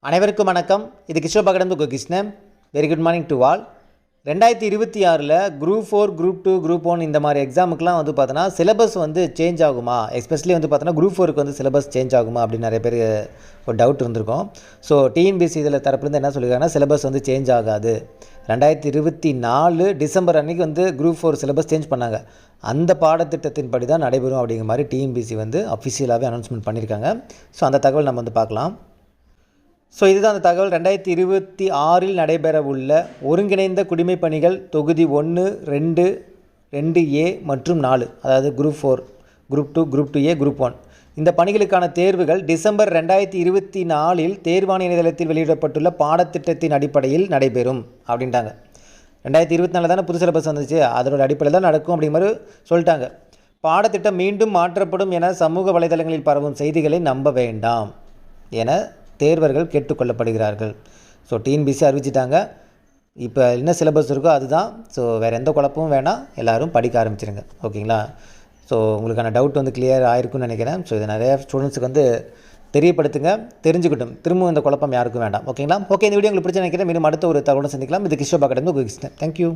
அனைவருக்கும் வணக்கம். இது கிஷோர் பகடந்து Krishnan. Very good morning to all. 2026 group 4, group 2, group 1 இந்த மாதிரி எக்ஸாமுக்குலாம் வந்து பார்த்தோன்னா சிலபஸ் வந்து சேஞ்ச் ஆகுமா, எஸ்பெஷலி வந்து பார்த்தோன்னா குரூப் 4க்கு வந்து சிலபஸ் சேஞ்ச் ஆகுமா அப்படின்னு நிறைய பேர் ஒரு டவுட் இருந்திருக்கும். ஸோ டிஎன்பிஎஸ்சி இதில் தரப்புலேருந்து என்ன சொல்லியிருக்காங்கன்னா, சிலபஸ் வந்து சேஞ்ச் ஆகாது. 2024 டிசம்பர் அன்றைக்கி வந்து குரூப் 4 சிலபஸ் சேஞ்ச் பண்ணாங்க. அந்த பாடத்திட்டத்தின்படி தான் நடைபெறும் அப்படிங்கிற மாதிரி டிஎன்பிஎஸ்சி வந்து அஃபிஷியலாகவே அனௌன்ஸ்மெண்ட் பண்ணியிருக்காங்க. ஸோ அந்த தகவல் நம்ம வந்து பார்க்கலாம். ஸோ இதுதான் அந்த தகவல். 2026 நடைபெற உள்ள ஒருங்கிணைந்த குடிமைப் பணிகள் தொகுதி 1, 2, 2A மற்றும் 4, அதாவது group 4, group 2, group 2A, group 1 இந்த பணிகளுக்கான தேர்வுகள் டிசம்பர் 2024 தேர்வாணைய இணையதளத்தில் வெளியிடப்பட்டுள்ள பாடத்திட்டத்தின் அடிப்படையில் நடைபெறும் அப்படின்ட்டாங்க. 2024 தானே புது சிலபஸ் வந்துச்சு, அதனோட அடிப்படையில் தான் நடக்கும் அப்படிங்கிற மாதிரி சொல்லிட்டாங்க. பாடத்திட்டம் மீண்டும் மாற்றப்படும் என சமூக வலைதளங்களில் பரவும் செய்திகளை நம்ப வேண்டாம் என தேர்வர்கள் கேட்டுக்கொள்ளப்படுகிறார்கள். ஸோ டிஎன்பிஎஸ்சி அறிவிச்சிட்டாங்க. இப்போ என்ன சிலபஸ் இருக்கோ அதுதான். ஸோ வேறு எந்த குழப்பமும் வேணாம், எல்லோரும் படிக்க ஆரம்பிச்சிருங்க. ஓகேங்களா? ஸோ உங்களுக்கான டவுட் வந்து கிளியர் ஆகிருக்குன்னு நினைக்கிறேன். ஸோ இதை நிறையா ஸ்டூடெண்ட்ஸுக்கு வந்து தெரியப்படுத்துங்க, தெரிஞ்சுக்கிட்டும். திரும்பவும் இந்த குழப்பம் யாருக்கும் வேண்டாம். ஓகேங்களா? ஓகே, இந்த வீடியோ உங்களுக்கு பிடிச்ச நினைக்கிறேன். மீண்டும் அடுத்த ஒரு தகவலை சந்திக்கலாம். இது கிஷோர் பகடந்து கிருஷ்ணன். தேங்க்யூ.